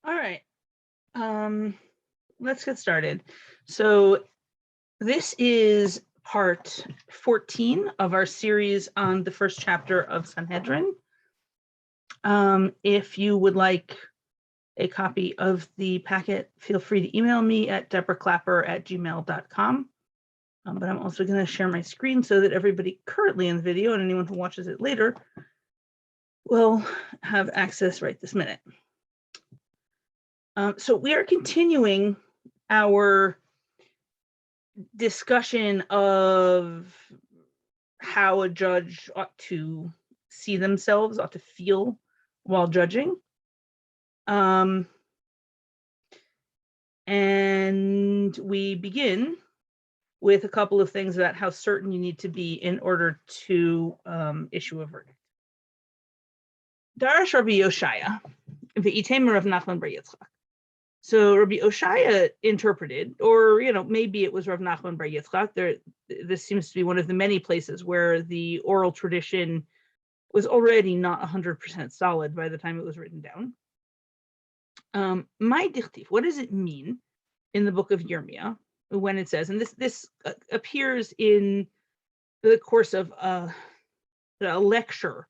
All right. Um, let's get started. So this is part 14 of our series on the first chapter of Sanhedrin. If you would like a copy of the packet, feel free to email me at deborahclapper@gmail.com. But I'm also going to share my screen so that everybody currently in the video and anyone who watches it later will have access right this minute. So we are continuing our discussion of how a judge ought to see themselves, ought to feel while judging. And we begin with a couple of things about how certain you need to be in order to issue a verdict. Darash Rabbi Yoshaya, v'item Rav Nachman bar Yitzchak. So Rabbi Oshaya interpreted, or maybe it was Rav Nachman bar Yitzchak. This seems to be one of the many places where the oral tradition was already not 100% solid by the time it was written down. My dichtiv, what does it mean in the book of Yirmiyah when it says, and this appears in the course of a lecture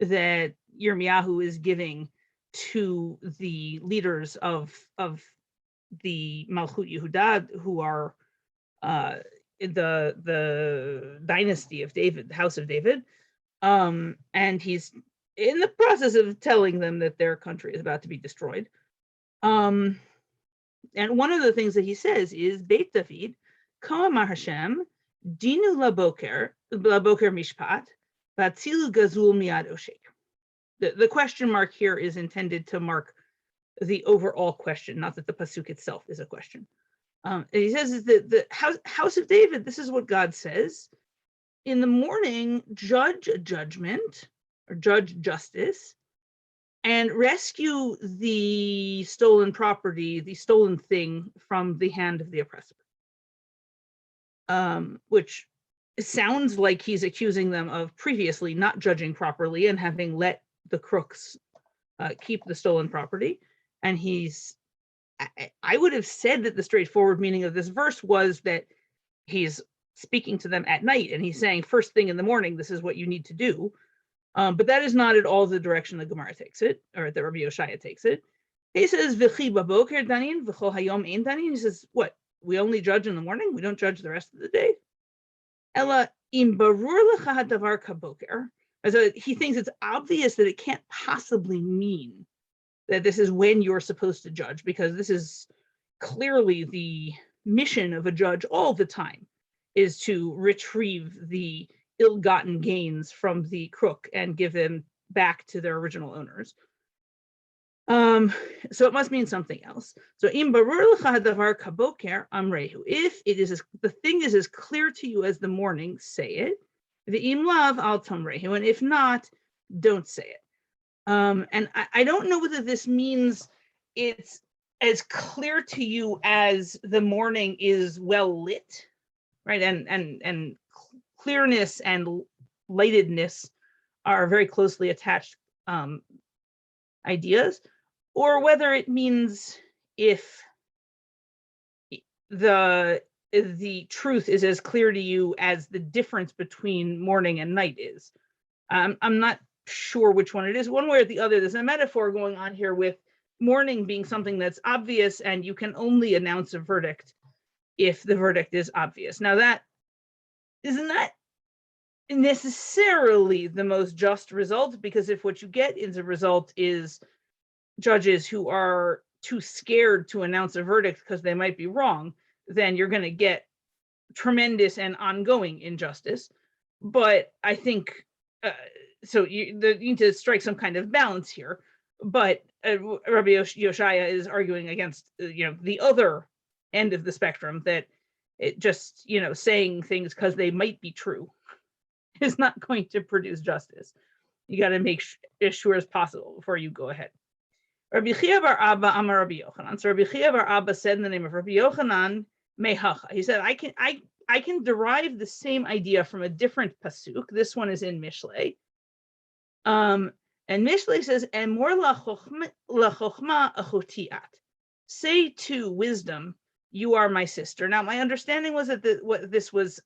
that Yirmiyahu is giving to the leaders of the Malchut Yehuda, who are the dynasty of David, the house of David, and he's in the process of telling them that their country is about to be destroyed. And one of the things that he says is, Beit David, Ka Amar Hashem, Dinu laboker mishpat, Vatzilu gazul miad oshek. The question mark here is intended to mark the overall question, not that the pasuk itself is a question. And he says is that the house of David, this is what God says: in the morning, judge judgment or judge justice, and rescue the stolen property, the stolen thing, from the hand of the oppressor. Which sounds like he's accusing them of previously not judging properly and having let the crooks keep the stolen property. And I would have said that the straightforward meaning of this verse was that he's speaking to them at night and he's saying, first thing in the morning, this is what you need to do. But that is not at all the direction the Gemara takes it, or that Rabbi Yoshaya takes it. He says, V'chi baboker danin, v'chol hayom ein danin. He says, what? We only judge in the morning? We don't judge the rest of the day? Ella im barur lecha hadavar kaboker. So he thinks it's obvious that it can't possibly mean that this is when you're supposed to judge, because this is clearly the mission of a judge all the time, is to retrieve the ill-gotten gains from the crook and give them back to their original owners. So it must mean something else. So im barur lecha hadavar kaboker amrehu. If it is the thing is as clear to you as the morning, say it. V'im lav al tamrehu, and if not, don't say it. And I don't know whether this means it's as clear to you as the morning is well lit, right? And clearness and lightedness are very closely attached ideas, or whether it means if the truth is as clear to you as the difference between morning and night is. I'm not sure which one it is. One way or the other, there's a metaphor going on here with morning being something that's obvious, and you can only announce a verdict if the verdict is obvious. Now, that is not necessarily the most just result, because if what you get as a result is judges who are too scared to announce a verdict because they might be wrong, then you're going to get tremendous and ongoing injustice. But I think so you need to strike some kind of balance here. But Rabbi Yoshaya is arguing against the other end of the spectrum, that it just saying things because they might be true is not going to produce justice. You got to make as sure as possible before you go ahead. Rabbi Chia bar Abba Amar Rabbi Yochanan. So Rabbi Chia bar Abba said in the name of Rabbi Yochanan, Mehacha. He said, I can derive the same idea from a different pasuk. This one is in Mishlei. And Mishlei says, and more la chochma achotiat. Say to wisdom, you are my sister. Now, my understanding was that what this was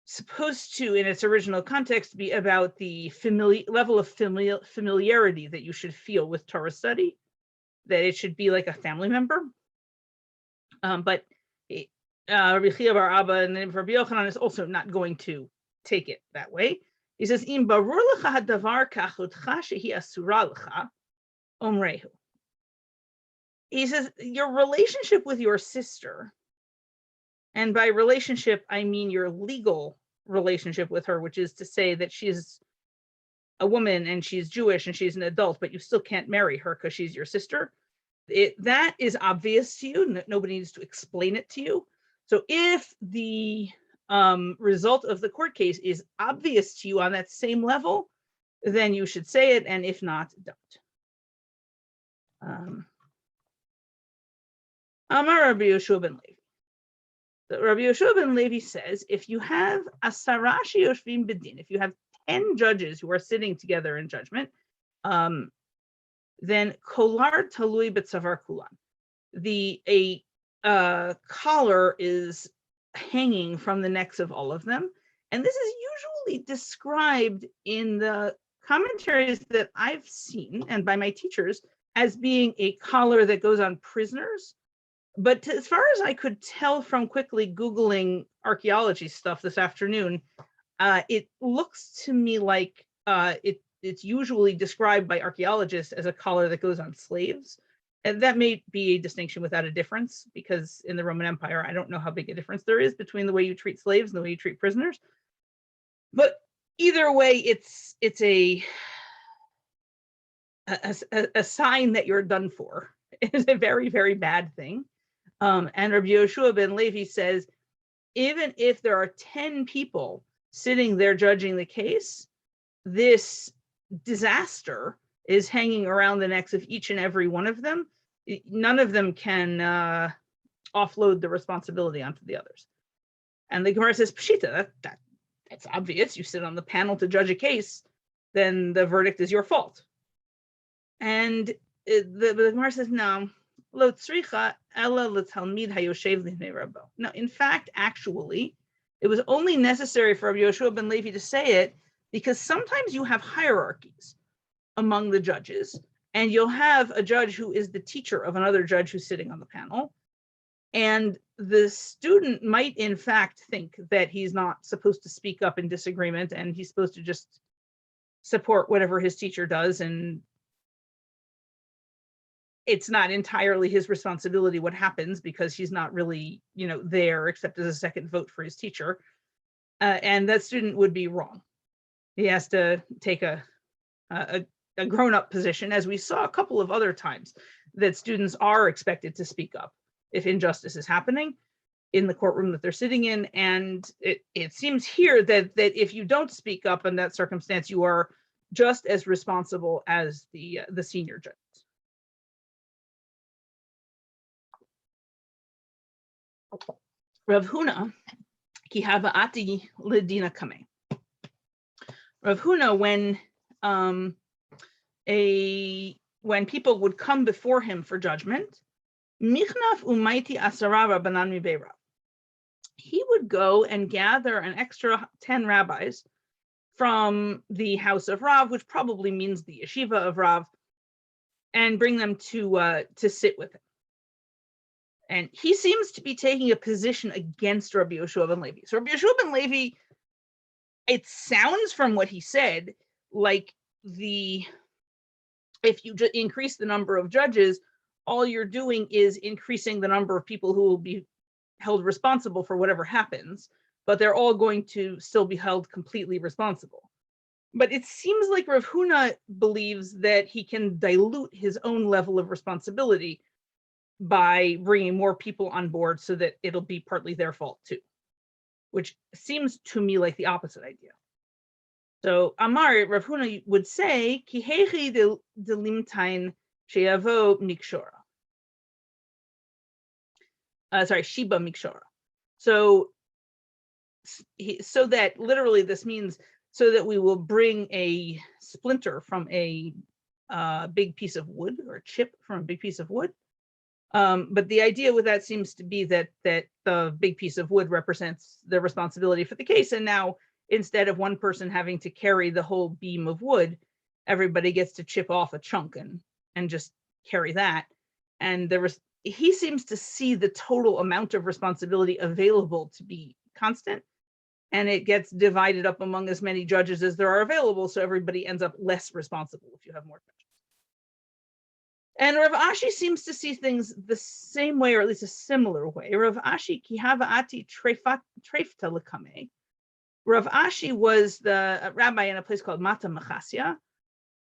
supposed to, in its original context, be about the level of familiarity that you should feel with Torah study, that it should be like a family member. But Rabbi Chia bar Abba and Rabbi Yochanan is also not going to take it that way. He says, "Im barur lecha hadavar kachutcha shehi asura lecha omrehu." He says, your relationship with your sister, and by relationship, I mean your legal relationship with her, which is to say that she's a woman and she's Jewish and she's an adult, but you still can't marry her because she's your sister. That is obvious to you. Nobody needs to explain it to you. So if the result of the court case is obvious to you on that same level, then you should say it. And if not, don't. Amar Rabbi Yehoshua ben Levi. Rabbi Yehoshua ben Levi says, if you have asara sheyoshvim bedin, if you have 10 judges who are sitting together in judgment, then kolar talui betzavar kulan. A collar is hanging from the necks of all of them. And this is usually described in the commentaries that I've seen and by my teachers as being a collar that goes on prisoners. But as far as I could tell from quickly Googling archaeology stuff this afternoon, it looks to me like it's usually described by archaeologists as a collar that goes on slaves. And that may be a distinction without a difference, because in the Roman Empire, I don't know how big a difference there is between the way you treat slaves and the way you treat prisoners. But either way, it's a sign that you're done for. It is a very, very bad thing. And Rabbi Yehoshua ben Levi says, even if there are 10 people sitting there judging the case, this disaster is hanging around the necks of each and every one of them. None of them can offload the responsibility onto the others. And the Gemara says, Pshita, that's obvious. You sit on the panel to judge a case, then the verdict is your fault. And the Gemara says, no. No, in fact, actually, it was only necessary for Rabbi Yehoshua ben Levi to say it because sometimes you have hierarchies among the judges, and you'll have a judge who is the teacher of another judge who's sitting on the panel, and the student might in fact think that he's not supposed to speak up in disagreement and he's supposed to just support whatever his teacher does, and it's not entirely his responsibility what happens because he's not really, there except as a second vote for his teacher. And that student would be wrong. He has to take a grown-up position, as we saw a couple of other times that students are expected to speak up if injustice is happening in the courtroom that they're sitting in. And it seems here that if you don't speak up in that circumstance, you are just as responsible as the senior judge. Rav Huna, ki hava'ati ledina kameh. Rav Huna, when people would come before him for judgment, michnaf umaiti asara rabbanan mibeirav. He would go and gather an extra 10 rabbis from the house of Rav, which probably means the yeshiva of Rav, and bring them to sit with him. And he seems to be taking a position against Rabbi Yehoshua ben Levi. So Rabbi Yehoshua ben Levi, it sounds from what he said like if you increase the number of judges, all you're doing is increasing the number of people who will be held responsible for whatever happens, but they're all going to still be held completely responsible. But it seems like Rav Huna believes that he can dilute his own level of responsibility by bringing more people on board so that it'll be partly their fault too, which seems to me like the opposite idea. So Amar, Rav Huna would say, Ki hechi delimtain sheyavo mikshora. Shiba mikshora. So that literally this means, so that we will bring a splinter from a big piece of wood, or a chip from a big piece of wood. But the idea with that seems to be that the big piece of wood represents the responsibility for the case. And now, instead of one person having to carry the whole beam of wood, everybody gets to chip off a chunk and just carry that. And he seems to see the total amount of responsibility available to be constant, and it gets divided up among as many judges as there are available, so everybody ends up less responsible if you have more judges. And Rav Ashi seems to see things the same way, or at least a similar way. Rav Ashi ki havaati treifta lekame. Rav Ashi was the rabbi in a place called Mata Machasya,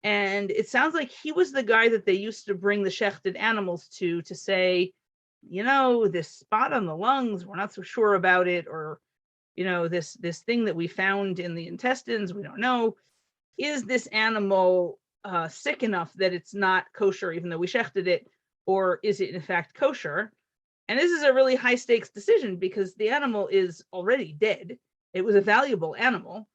and it sounds like he was the guy that they used to bring the shechted animals to say, this spot on the lungs, we're not so sure about it, or this thing that we found in the intestines, we don't know. Is this animal sick enough that it's not kosher, even though we shechted it, or is it in fact kosher? And this is a really high stakes decision because the animal is already dead. It was a valuable animal,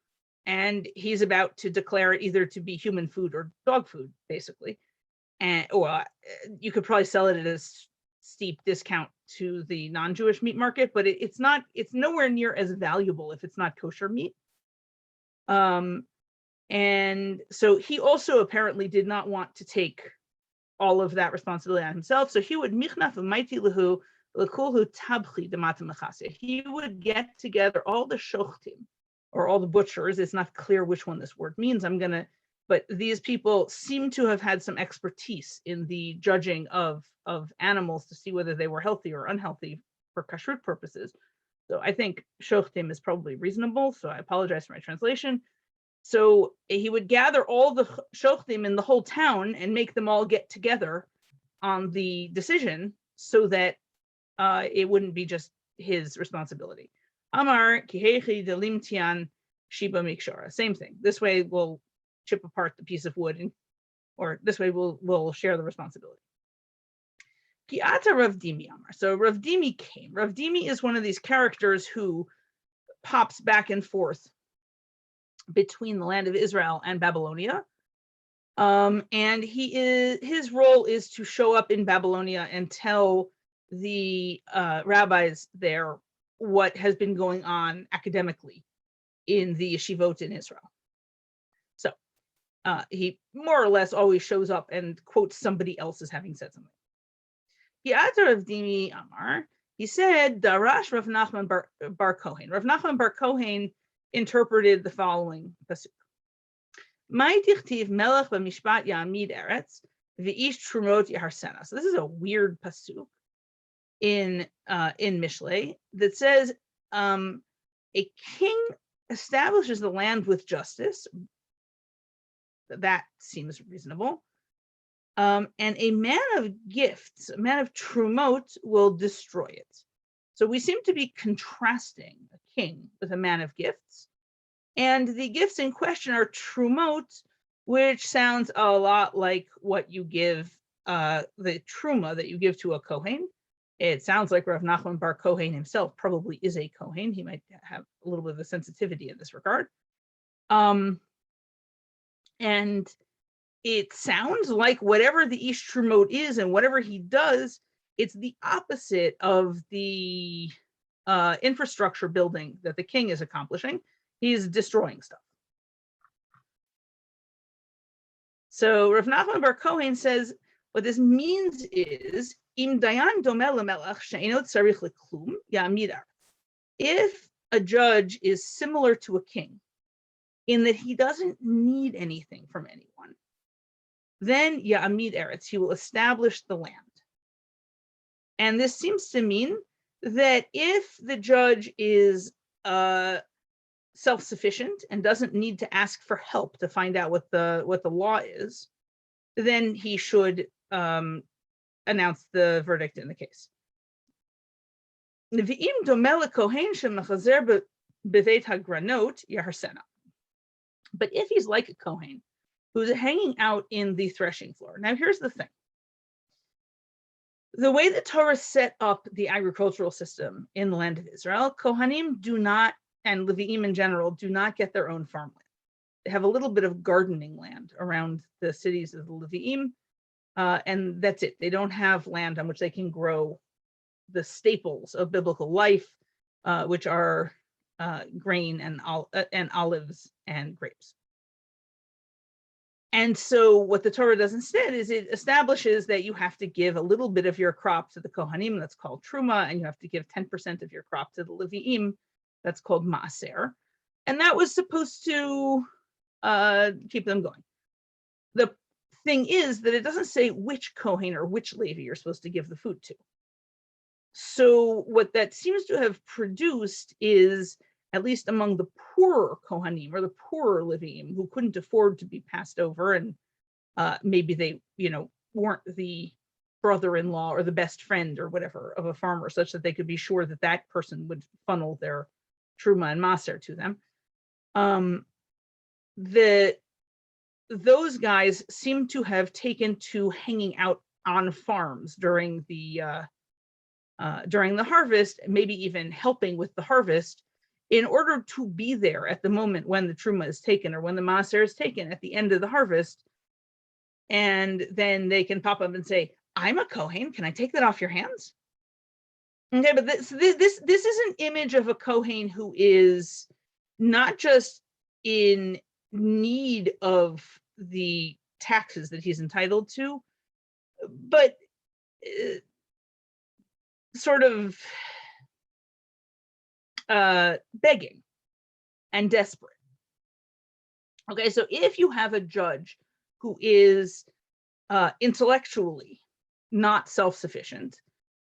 and he's about to declare it either to be human food or dog food, basically. And you could probably sell it at a steep discount to the non-Jewish meat market, but it's nowhere near as valuable if it's not kosher meat. And so he also apparently did not want to take all of that responsibility on himself. So he would michnaf v'maiti lehu lekulhu tabchi demata mechaseh. He would get together all the shochtim, or all the butchers. It's not clear which one this word means. But these people seem to have had some expertise in the judging of animals to see whether they were healthy or unhealthy for kashrut purposes. So I think shochtim is probably reasonable. So I apologize for my translation. So he would gather all the shochtim in the whole town and make them all get together on the decision so that it wouldn't be just his responsibility. Amar kihechi delimtian shiba mikshara. Same thing. This way we'll chip apart the piece of wood, or this way we'll share the responsibility. Ki'ata Rav Dimi Amar. So Rav Dimi came. Rav Dimi is one of these characters who pops back and forth between the land of Israel and Babylonia. And his role is to show up in Babylonia and tell the rabbis there what has been going on academically in the yeshivot in Israel. So he more or less always shows up and quotes somebody else as having said something. Ki'ata Rav Dimi Amar, he said, Darash Rav Nachman bar Kohen. Rav Nachman bar Kohen interpreted the following pasuk. Mai tichtiv melech b'mishpat ya'amid eretz v'ish trumot yaharsena. So this is a weird pasuk in Mishlei that says a king establishes the land with justice. That seems reasonable. And a man of gifts, a man of trumot, will destroy it. So we seem to be contrasting a king with a man of gifts. And the gifts in question are trumot, which sounds a lot like what you give, the truma that you give to a Kohen. It sounds like Rav Nachman bar Kohen himself probably is a Kohen. He might have a little bit of a sensitivity in this regard. And it sounds like whatever the Ish Trumot is and whatever he does, it's the opposite of the infrastructure building that the king is accomplishing. He's destroying stuff. So Rav Nachman bar Kohen says what this means is im dayan domeh lemelech she'eno tzarich leklum ya'amid aretz. If a judge is similar to a king in that he doesn't need anything from anyone, then ya'amid eretz, he will establish the land. And this seems to mean that if the judge is self-sufficient and doesn't need to ask for help to find out what the law is, then he should announce the verdict in the case. But if he's like a Kohen who's hanging out in the threshing floor. Now here's the thing. The way the Torah set up the agricultural system in the land of Israel, Kohanim do not, and Levi'im in general, do not get their own farmland. have a little bit of gardening land around the cities of the Levi'im, and that's it. They don't have land on which they can grow the staples of biblical life, which are grain and olives and grapes. And so what the Torah does instead is it establishes that you have to give a little bit of your crop to the Kohanim, that's called Truma, and you have to give 10% of your crop to the Levi'im, that's called Maaser. And that was supposed to keep them going. The thing is that it doesn't say which Kohen or which Levi you're supposed to give the food to. So what that seems to have produced is, at least among the poorer Kohanim or the poorer Leviim who couldn't afford to be passed over, and maybe they, weren't the brother-in-law or the best friend or whatever of a farmer, such that they could be sure that that person would funnel their Truma and Maser to them. Those guys seem to have taken to hanging out on farms during the harvest, maybe even helping with the harvest, in order to be there at the moment when the Truma is taken or when the Maaser is taken at the end of the harvest. And then they can pop up and say, I'm a Kohen, can I take that off your hands? Okay, but this is an image of a Kohen who is not just in need of the taxes that he's entitled to, but sort of begging and desperate. Okay, so if you have a judge who is intellectually not self-sufficient,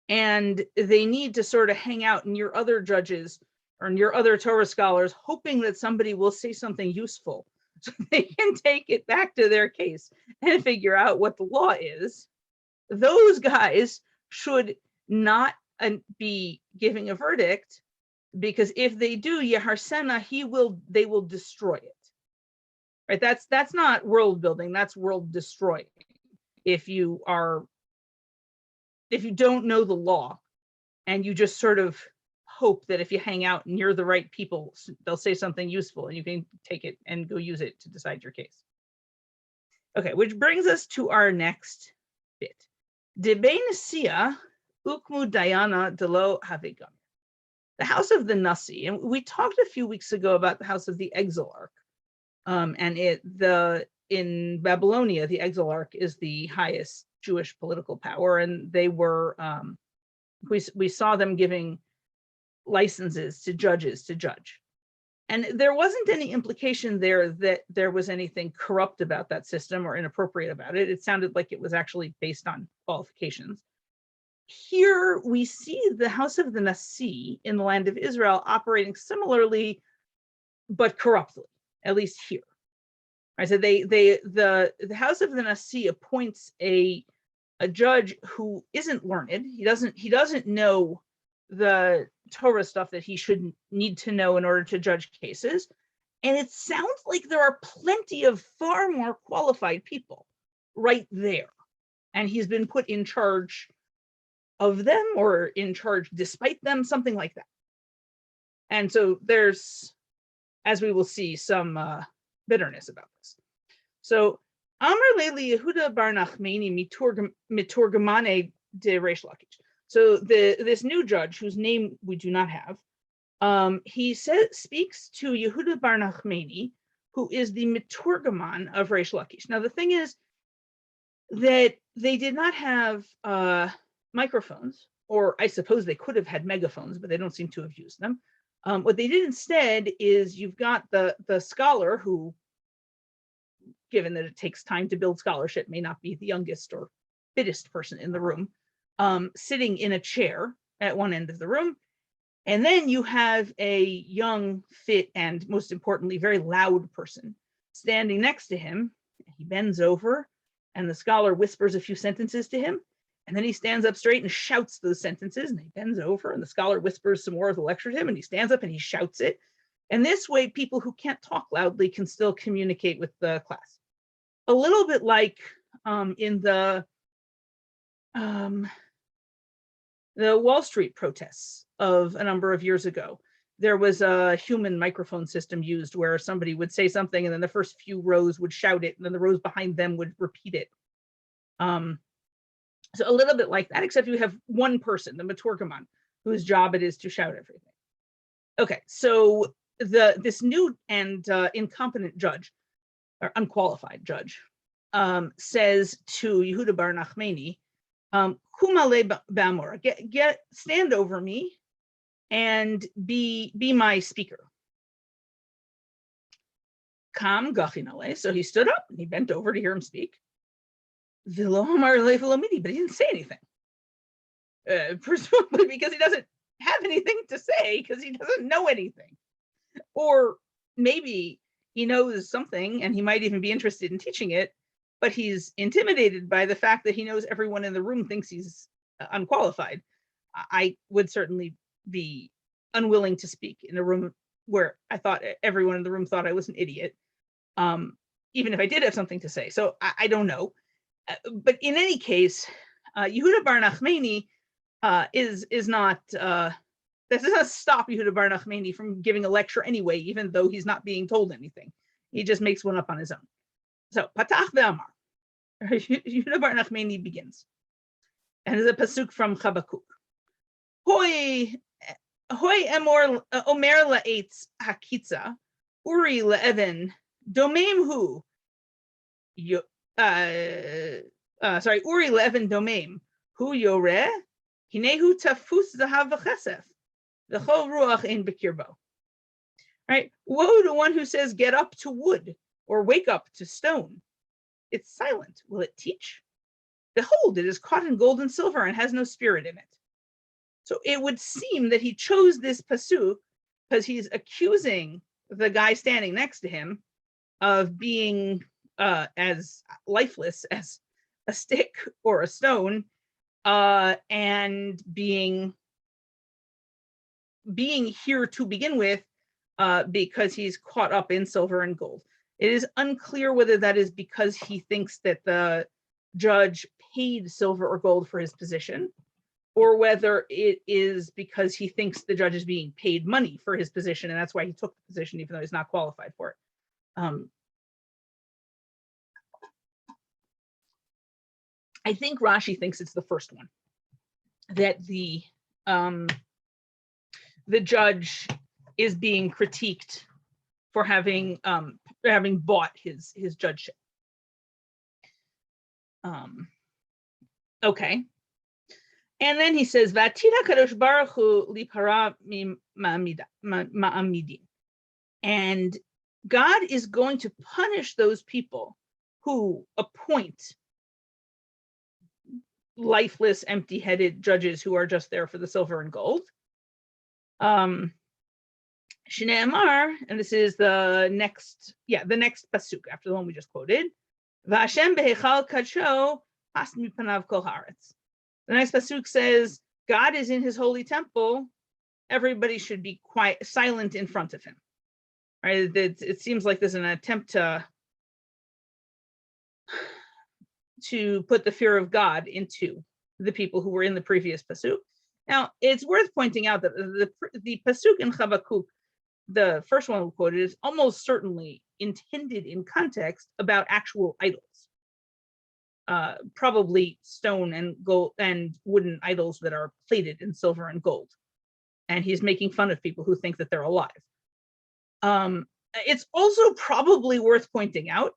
and they need to sort of hang out in your other judges or in your other Torah scholars, hoping that somebody will say something useful so they can take it back to their case and figure out what the law is, those guys should not be giving a verdict, because if they do, Yeharsena, they will destroy it. Right? That's not world building, that's world destroying. If you don't know the law and you just sort of hope that if you hang out and you're the right people, they'll say something useful and you can take it and go use it to decide your case. Okay, which brings us to our next bit. Debe Nasiya ukmu dayana delo havegam. The house of the Nasi, and we talked a few weeks ago about the house of the Exilarch, and in Babylonia, the Exilarch is the highest Jewish political power, and they were we saw them giving licenses to judges to judge, and there wasn't any implication there that there was anything corrupt about that system or inappropriate about it. It sounded like it was actually based on qualifications. Here we see the house of the Nasi in the land of Israel operating similarly, but corruptly, at least here. Right, so the house of the Nasi appoints a judge who isn't learned. He doesn't know the Torah stuff that he should need to know in order to judge cases. And it sounds like there are plenty of far more qualified people right there. And he's been put in charge of them, or in charge despite them, something like that. And so there's, as we will see, some bitterness about this. So Amr Leili Yehuda Bar Nachmani Miturgamane de Reish Lakish. So this new judge, whose name we do not have, he speaks to Yehuda Bar Nachmani, who is the Miturgaman of Reish Lakish. Now the thing is that they did not have microphones, or I suppose they could have had megaphones, but they don't seem to have used them. What they did instead is you've got the scholar who, given that it takes time to build scholarship, may not be the youngest or fittest person in the room, sitting in a chair at one end of the room. And then you have a young, fit, and most importantly, very loud person standing next to him. He bends over and the scholar whispers a few sentences to him. And then he stands up straight and shouts those sentences, and he bends over and the scholar whispers some more of the lecture to him, and he stands up and he shouts it. And this way, people who can't talk loudly can still communicate with the class. A little bit like in the Wall Street protests of a number of years ago. there was a human microphone system used where somebody would say something and then the first few rows would shout it and then the rows behind them would repeat it. So a little bit like that, except you have one person, the Maturgaman, whose job it is to shout everything. Okay, so this new and incompetent judge, or unqualified judge, says to Yehuda bar Nachmani, Kumale b'amora, stand over me and be my speaker. Kam gachinale, so he stood up and he bent over to hear him speak. V'lo amar le v'lo midi, but he didn't say anything. Presumably because he doesn't have anything to say because he doesn't know anything. Or maybe he knows something and he might even be interested in teaching it, but he's intimidated by the fact that he knows everyone in the room thinks he's unqualified. I would certainly be unwilling to speak in a room where I thought everyone in the room thought I was an idiot, even if I did have something to say. So I don't know. But in any case, Yehuda bar Nachmani is not, that does not stop Yehuda bar Nachmani from giving a lecture anyway, even though he's not being told anything. He just makes one up on his own. So, Patach ve'amar, Yehuda bar Nachmani begins. And it's a pasuk from Chabakuk. Hoi emor omer la'etz hakitza, uri le'even, domem hu, uri le'even domem, hu yoreh, hinehu tafus zahav v'chesef, v'chol ruach ein b'kirbo. Right? Woe to one who says, get up to wood, or wake up to stone. It's silent. Will it teach? Behold, it is caught in gold and silver and has no spirit in it. So it would seem that he chose this pasuk because he's accusing the guy standing next to him of being as lifeless as a stick or a stone, and being here to begin with because he's caught up in silver and gold. It is unclear whether that is because he thinks that the judge paid silver or gold for his position, or whether it is because he thinks the judge is being paid money for his position, and that's why he took the position, even though he's not qualified for it. I think Rashi thinks it's the first one, that the judge is being critiqued for having bought his judgeship. Okay. And then he says, Vatira kadosh baruch hu lipara ma'amidin. And God is going to punish those people who appoint lifeless, empty-headed judges who are just there for the silver and gold. Shne'emar, and this is the next pasuk after the one we just quoted. V'Hashem behechal kadsho pas mipanav kol haaretz. The next pasuk says, God is in his holy temple. Everybody should be quiet, silent in front of him. Right? It seems like there's an attempt to put the fear of God into the people who were in the previous pasuk. Now, it's worth pointing out that the pasuk in Chabakuk, the first one we quoted, is almost certainly intended in context about actual idols. Probably stone and gold and wooden idols that are plated in silver and gold. And he's making fun of people who think that they're alive. It's also probably worth pointing out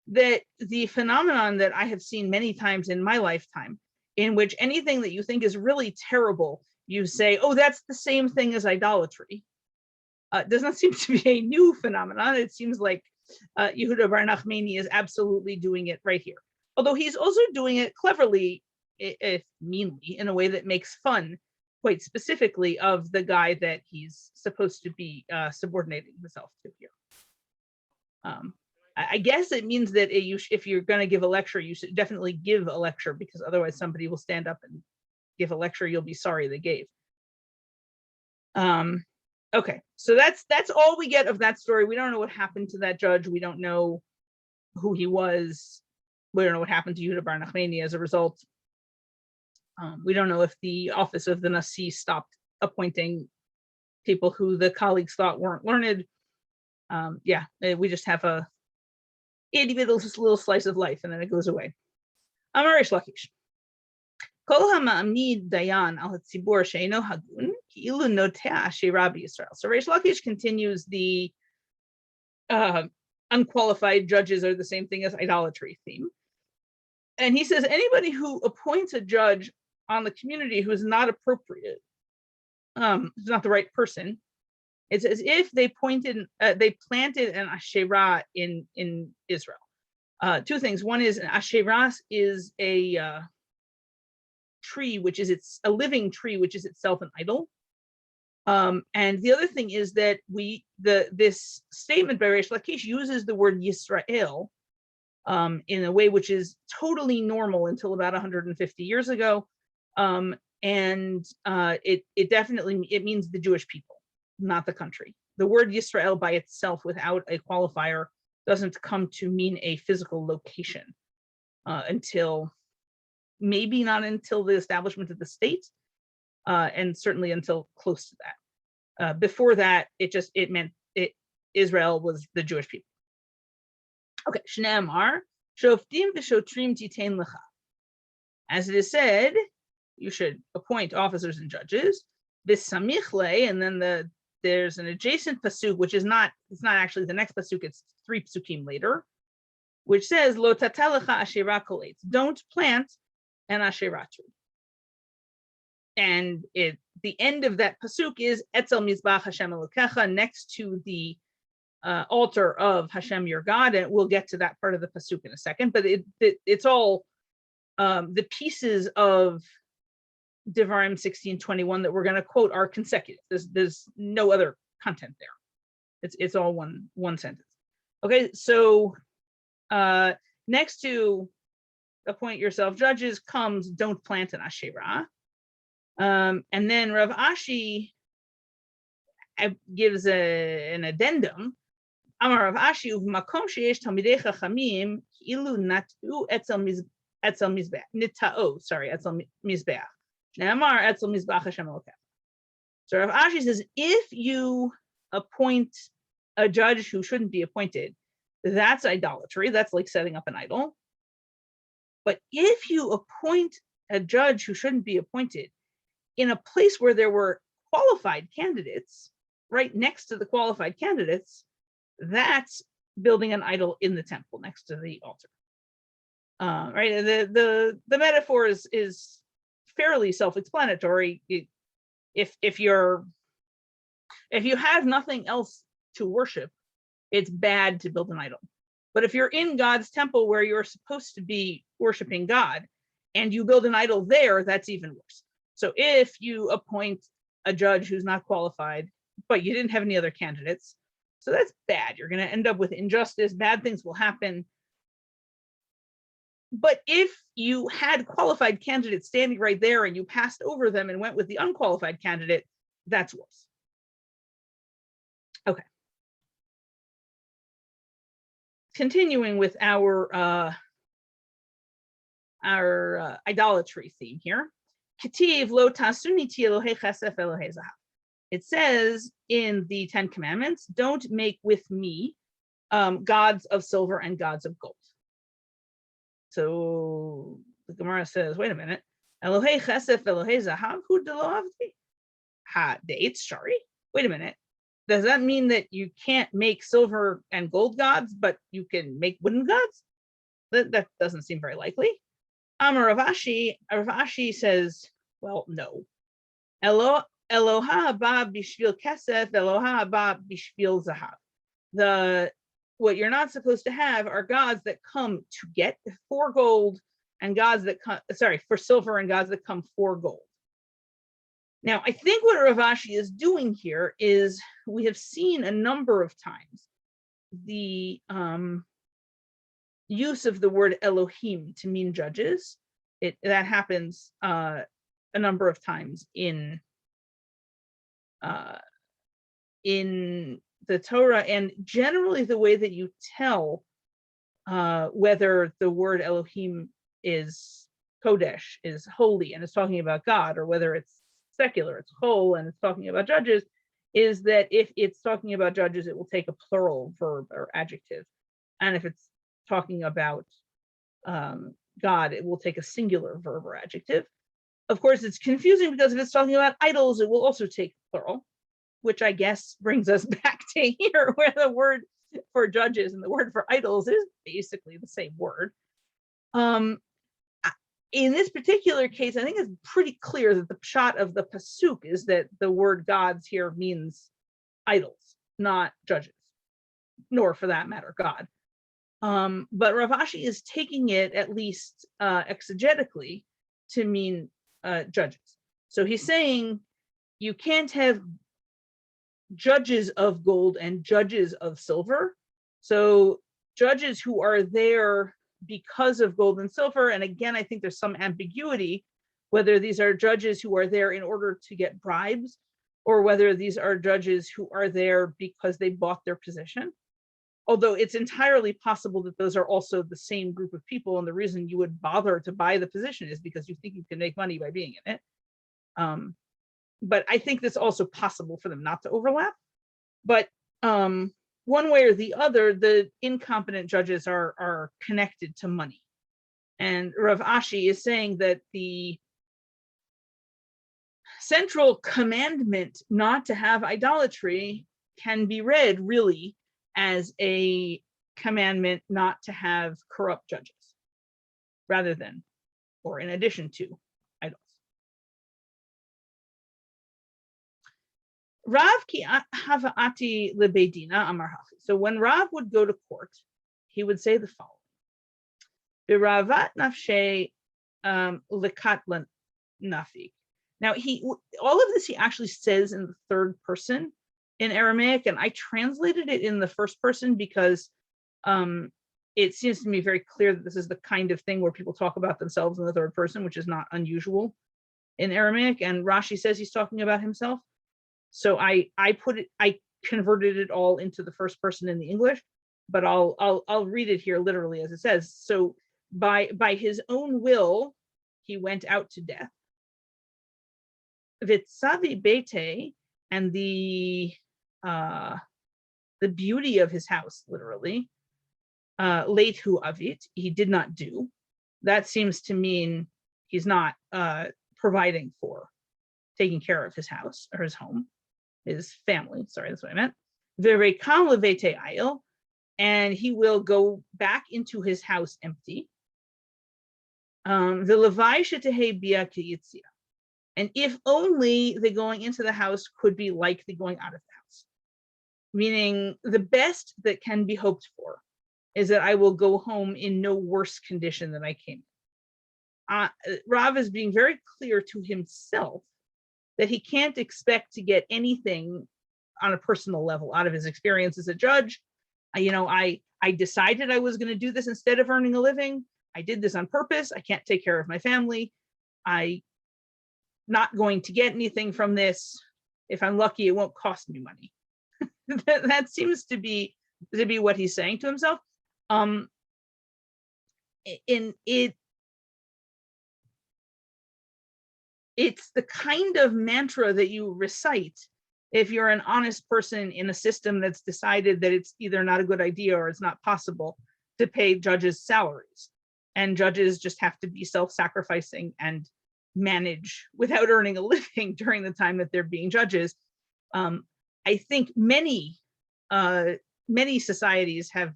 that the phenomenon that I have seen many times in my lifetime, in which anything that you think is really terrible, you say, oh, that's the same thing as idolatry, does not seem to be a new phenomenon. It seems like Yehuda bar Nachmani is absolutely doing it right here. Although he's also doing it cleverly, if meanly, in a way that makes fun, quite specifically, of the guy that he's supposed to be subordinating himself to here. I guess it means that if you're going to give a lecture, you should definitely give a lecture, because otherwise somebody will stand up and give a lecture you'll be sorry they gave. Okay, so that's all we get of that story. We don't know what happened to that judge. We don't know who he was. We don't know what happened to Yehuda bar Nachmani as a result. We don't know if the office of the Nasi stopped appointing people who the colleagues thought weren't learned. We just have a itty bitty little slice of life, and then it goes away. Amar Reish Lakish. Kol ha'ma'amid dayan al hatzibur she'eino hagun ki'ilu notea she'ra b'Yisrael. So Reish Lakish continues the unqualified judges are the same thing as idolatry theme. And he says anybody who appoints a judge on the community who is not appropriate, who's not the right person, it's as if they planted an Asherah in Israel. Two things. One is an Asherah is a tree, which is a living tree, which is itself an idol. And the other thing is that this statement by Reish Lakish uses the word Yisrael in a way which is totally normal until about 150 years ago. It definitely means the Jewish people, not the country. The word Yisrael by itself without a qualifier doesn't come to mean a physical location until maybe not until the establishment of the state, and certainly until close to that. Before that, it meant Israel was the Jewish people. Okay, Shneamar, Shoftim v'shotrim titain lecha. As it is said, you should appoint officers and judges. V'samichle, and then there's an adjacent pasuk, which is it's not actually the next pasuk, it's 3 pasukim later, which says, Lo tatalecha asherah kol eitz. Don't plant an asherah tree. And the end of that pasuk is Etzel Mizbach Hashem Elokecha, next to the altar of Hashem your God, and we'll get to that part of the pasuk in a second. But it's all the pieces of Devarim 16:21 that we're going to quote are consecutive. There's no other content there. It's all one sentence. Okay, so next to appoint yourself judges comes don't plant an asherah. And then Rav Ashi gives an addendum. Amar Rav Ashi u'v'makom sheyesh talmidei chachamim ilu natu etzel mizbeach nitao. Sorry, etzel mizbeach. Amar etzel mizbeach Hashem Elokecha. So Rav Ashi says if you appoint a judge who shouldn't be appointed, that's idolatry. That's like setting up an idol. But if you appoint a judge who shouldn't be appointed in a place where there were qualified candidates, right next to the qualified candidates, that's building an idol in the temple next to the altar. Right? The metaphor is fairly self-explanatory. If you have nothing else to worship, it's bad to build an idol. But if you're in God's temple where you're supposed to be worshiping God, and you build an idol there, that's even worse. So if you appoint a judge who's not qualified, but you didn't have any other candidates, so that's bad. You're going to end up with injustice. Bad things will happen. But if you had qualified candidates standing right there and you passed over them and went with the unqualified candidate, that's worse. Okay. Continuing with our idolatry theme here. Ketiv lo tasuniti Elohei chesef Elohei zahav. It says in the 10 Commandments, don't make with me gods of silver and gods of gold. So the Gemara says, wait a minute. Elohei chesef Elohei zahav hu de lo avdi. Ha de'etz shari. Wait a minute. Does that mean that you can't make silver and gold gods, but you can make wooden gods? That doesn't seem very likely. Amar Rav Ashi says, well, no. Eloha haba bishvil kesef, Eloha haba bishvil zahav. What you're not supposed to have are gods that come to get for gold, and gods that come, for silver, and gods that come for gold. Now, I think what Rav Ashi is doing here is we have seen a number of times the use of the word Elohim to mean judges. That happens a number of times in the Torah, and generally the way that you tell whether the word Elohim is Kodesh, is holy, and it's talking about God, or whether it's secular, it's chol, and it's talking about judges, is that if it's talking about judges, it will take a plural verb or adjective. And if it's talking about God, it will take a singular verb or adjective. Of course, it's confusing because if it's talking about idols, it will also take plural, which I guess brings us back to here, where the word for judges and the word for idols is basically the same word. In this particular case, I think it's pretty clear that the pshat of the pasuk is that the word gods here means idols, not judges, nor for that matter, God. But Rav Ashi is taking it, at least exegetically, to mean judges. So he's saying you can't have judges of gold and judges of silver. So judges who are there because of gold and silver, and again, I think there's some ambiguity whether these are judges who are there in order to get bribes or whether these are judges who are there because they bought their position. Although it's entirely possible that those are also the same group of people, and the reason you would bother to buy the position is because you think you can make money by being in it. But I think it's also possible for them not to overlap. But one way or the other, the incompetent judges are connected to money. And Rav Ashi is saying that the central commandment not to have idolatry can be read really as a commandment not to have corrupt judges, rather than, or in addition to, idols. Rav ki havaati lebeidina amar hachi. So when Rav would go to court, he would say the following: Biravat nafshe lekat nafik. Now all of this he actually says in the third person in Aramaic, and I translated it in the first person because it seems to me very clear that this is the kind of thing where people talk about themselves in the third person, which is not unusual in Aramaic. And Rashi says he's talking about himself. So I converted it all into the first person in the English, but I'll read it here literally as it says. So by his own will, he went out to death. Vitsavi bete, and the beauty of his house, literally, leithu avit, he did not do. That seems to mean he's not providing for, taking care of his house or his home, his family. Sorry, that's what I meant. Verekam levete ayil, and he will go back into his house empty. V'levai shetehe bia kiyitzia. And if only the going into the house could be like the going out of the house, meaning the best that can be hoped for is that I will go home in no worse condition than I came. Rav is being very clear to himself that he can't expect to get anything on a personal level out of his experience as a judge. I decided I was going to do this instead of earning a living. I did this on purpose. I can't take care of my family. I'm not going to get anything from this. If I'm lucky, it won't cost me money. That seems to be what he's saying to himself. It's the kind of mantra that you recite if you're an honest person in a system that's decided that it's either not a good idea or it's not possible to pay judges salaries. And judges just have to be self-sacrificing and manage without earning a living during the time that they're being judges. I think many societies have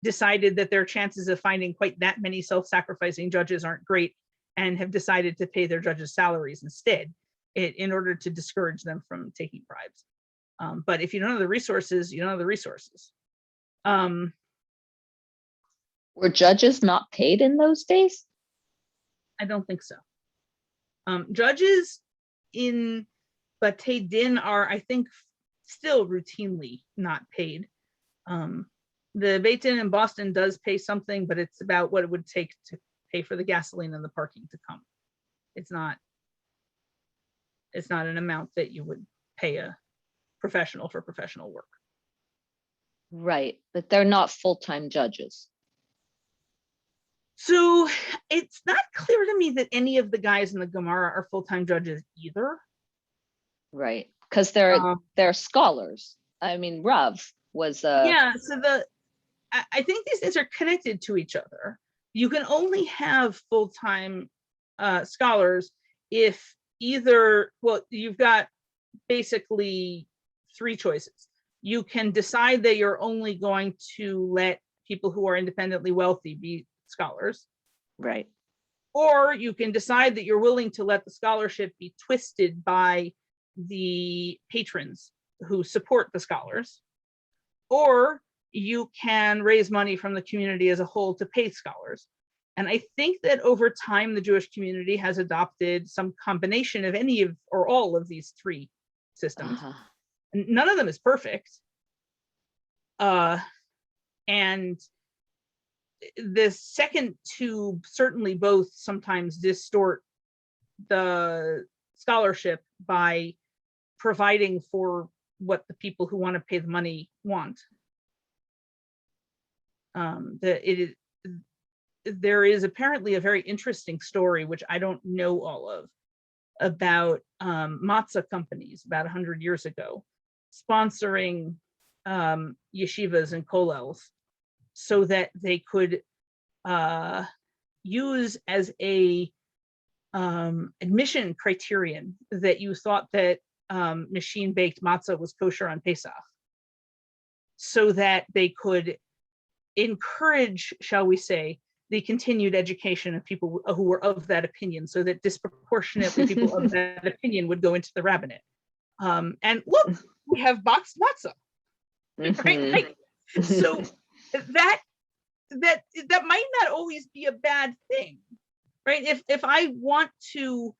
decided that their chances of finding quite that many self-sacrificing judges aren't great, and have decided to pay their judges salaries instead in order to discourage them from taking bribes. But if you don't have the resources, you don't have the resources. Were judges not paid in those days? I don't think so. Judges in Batei Din are, I think, still routinely not paid. The Beit Din in Boston does pay something, but it's about what it would take to pay for the gasoline and the parking to come. It's not an amount that you would pay a professional for professional work. Right, but they're not full-time judges. So it's not clear to me that any of the guys in the Gemara are full-time judges either. Right. because they're scholars. I mean, Rav was yeah. So I think these things are connected to each other. You can only have full-time scholars if either, well, you've got basically three choices. You can decide that you're only going to let people who are independently wealthy be scholars. right. Or you can decide that you're willing to let the scholarship be twisted by the patrons who support the scholars. Or you can raise money from the community as a whole to pay scholars. And I think that over time, the Jewish community has adopted some combination of any of or all of these three systems. None of them is perfect. And the second two certainly both sometimes distort the scholarship by providing for what the people who want to pay the money want. There is apparently a very interesting story, which I don't know all of, about matzah companies about 100 years ago sponsoring yeshivas and kollels so that they could use as a admission criterion that you thought that machine baked matzah was kosher on Pesach, so that they could encourage, shall we say, the continued education of people who were of that opinion, so that disproportionately people of that opinion would go into the rabbinate. And look, we have boxed matzah, right? Like, so that might not always be a bad thing, right? If I want to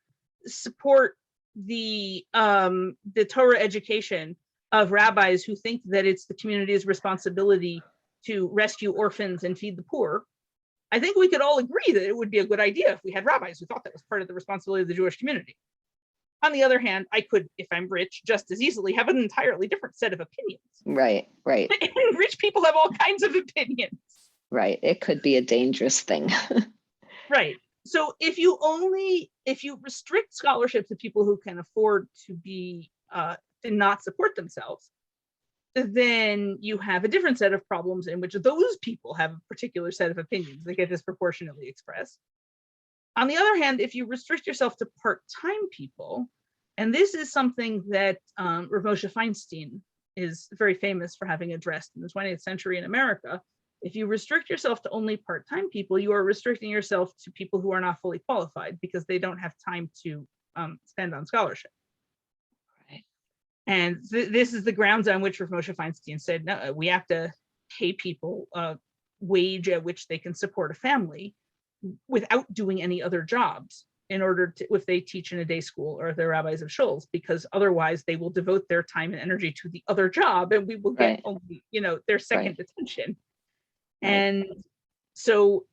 support the Torah education of rabbis who think that it's the community's responsibility to rescue orphans and feed the poor, I think we could all agree that it would be a good idea if we had rabbis who thought that was part of the responsibility of the Jewish community. On the other hand, I could, if I'm rich, just as easily have an entirely different set of opinions. Right. And rich people have all kinds of opinions. Right. It could be a dangerous thing. Right. So if you restrict scholarship to people who can afford to not support themselves, then you have a different set of problems in which those people have a particular set of opinions that get disproportionately expressed. On the other hand, if you restrict yourself to part-time people, and this is something that Rav Moshe Feinstein is very famous for having addressed in the 20th century in America, if you restrict yourself to only part-time people, you are restricting yourself to people who are not fully qualified because they don't have time to spend on scholarship. And this is the grounds on which Rav Moshe Feinstein said, no, we have to pay people a wage at which they can support a family without doing any other jobs in order to, if they teach in a day school or they're rabbis of shuls, because otherwise they will devote their time and energy to the other job and we will get only, their second attention. And so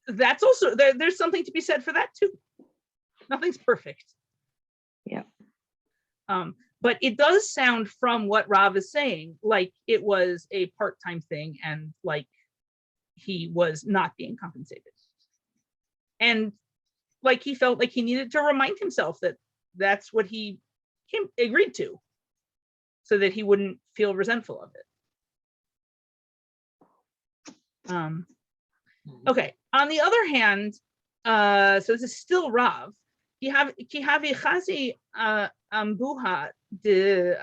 that's also, there's something to be said for that too. Nothing's perfect. Yeah. But it does sound from what Rav is saying like it was a part-time thing and like he was not being compensated. And like he felt like he needed to remind himself that that's what he agreed to so that he wouldn't feel resentful of it. Okay, on the other hand, so this is still Rav. Kihavi Chazi Ambuha de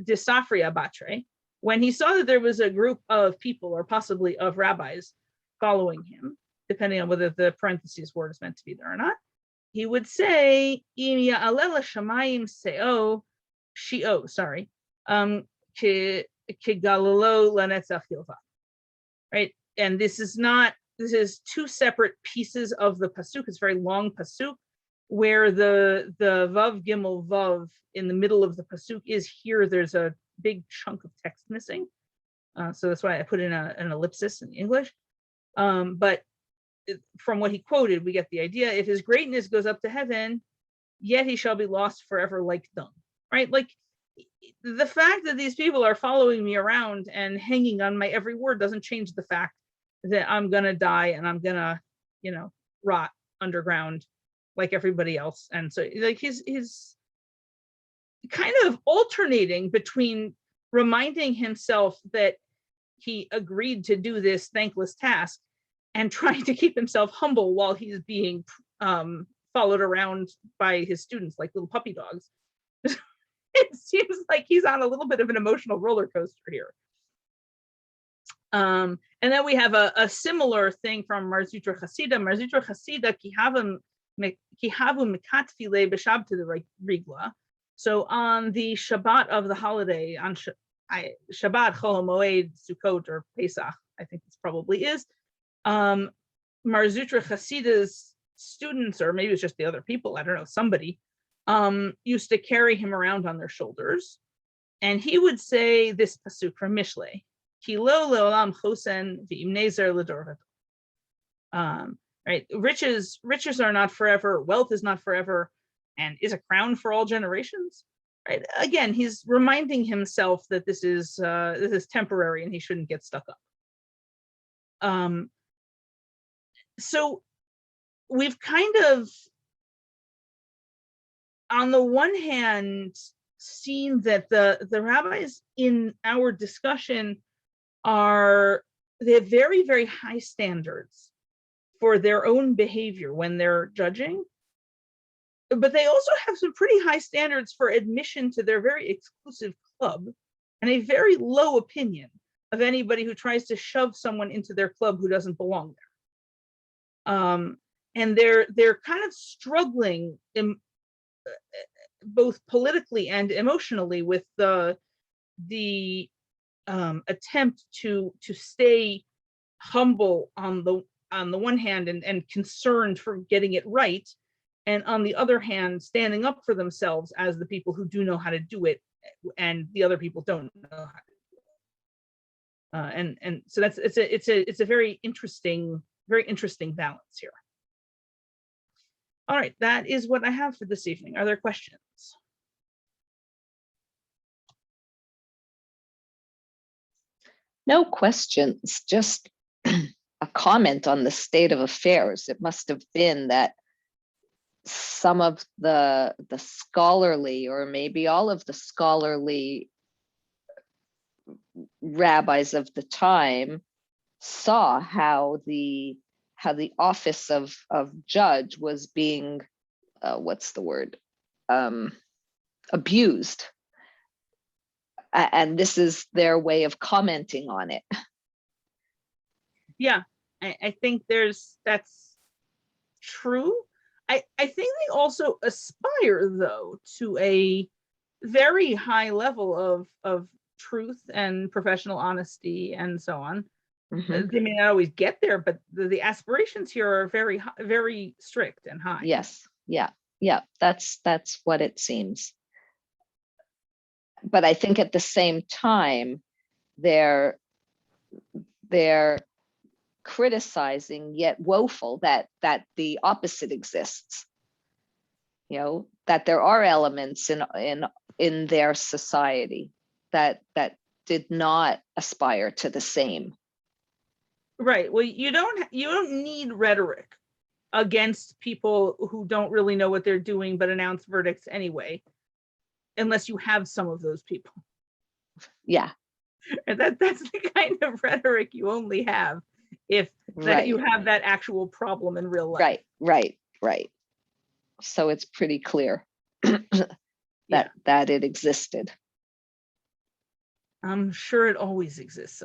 Safria Batre, when he saw that there was a group of people, or possibly of rabbis, following him, depending on whether the parentheses word is meant to be there or not, he would say, Im ya'alel shamayim seo shio, kigalalo lanetzach yilva. Right? And this is two separate pieces of the pasuk. It's a very long pasuk, where the Vav Gimel Vav in the middle of the pasuk is here. There's a big chunk of text missing. So that's why I put in an ellipsis in English. But from what he quoted, we get the idea. If his greatness goes up to heaven, yet he shall be lost forever like dung. Right? Like the fact that these people are following me around and hanging on my every word doesn't change the fact that I'm going to die and I'm going to, rot underground like everybody else. And so like he's kind of alternating between reminding himself that he agreed to do this thankless task and trying to keep himself humble while he's being followed around by his students like little puppy dogs. It seems like he's on a little bit of an emotional roller coaster here. And then we have a similar thing from Mar Zutra Chasida. Mar Zutra Chasida kihavu mikatfile b'shabta the rigla. So on the Shabbat of the holiday, on Shabbat, Chol Moed, Sukkot, or Pesach, I think this probably is. Mar Zutra Chasida's students, or maybe it's just the other people, I don't know, somebody, used to carry him around on their shoulders. And he would say this pasuk from Mishlei, Ki lo leolam chosen v'im nezer l'dor v'dor. Right, riches are not forever, wealth is not forever, and is a crown for all generations. Right, again, he's reminding himself that this is temporary and he shouldn't get stuck up. So we've kind of, on the one hand, seen that the rabbis in our discussion they have very, very high standards for their own behavior when they're judging, but they also have some pretty high standards for admission to their very exclusive club, and a very low opinion of anybody who tries to shove someone into their club who doesn't belong there. And they're kind of struggling both politically and emotionally with the attempt to stay humble on the one hand and concerned for getting it right, and on the other hand standing up for themselves as the people who do know how to do it and the other people don't know how to do it. And so it's a very interesting balance here. All right, that is what I have for this evening. Are there questions? No questions, just a comment on the state of affairs. It must have been that some of the scholarly, or maybe all of the scholarly rabbis of the time saw how the office of judge was being abused, and this is their way of commenting on it. Yeah, I think that's true. I think they also aspire, though, to a very high level of truth and professional honesty and so on. Mm-hmm. They may not always get there, but the aspirations here are very, very strict and high. Yes, yeah, that's what it seems. But I think at the same time, they're criticizing, yet woeful that the opposite exists. You know, that there are elements in their society that did not aspire to the same. Right. Well, you don't need rhetoric against people who don't really know what they're doing but announce verdicts anyway, unless you have some of those people. Yeah. And that's the kind of rhetoric you only have if that you have that actual problem in real life. Right. So it's pretty clear that it existed. I'm sure it always exists.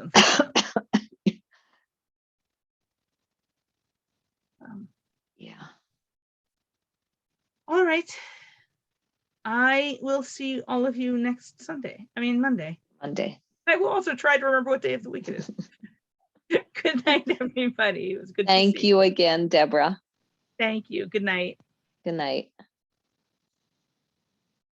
Yeah. All right. I will see all of you next Monday. I will also try to remember what day of the week it is. Good night, everybody. It was good to see you. Thank you again, Deborah. Thank you. Good night. Good night.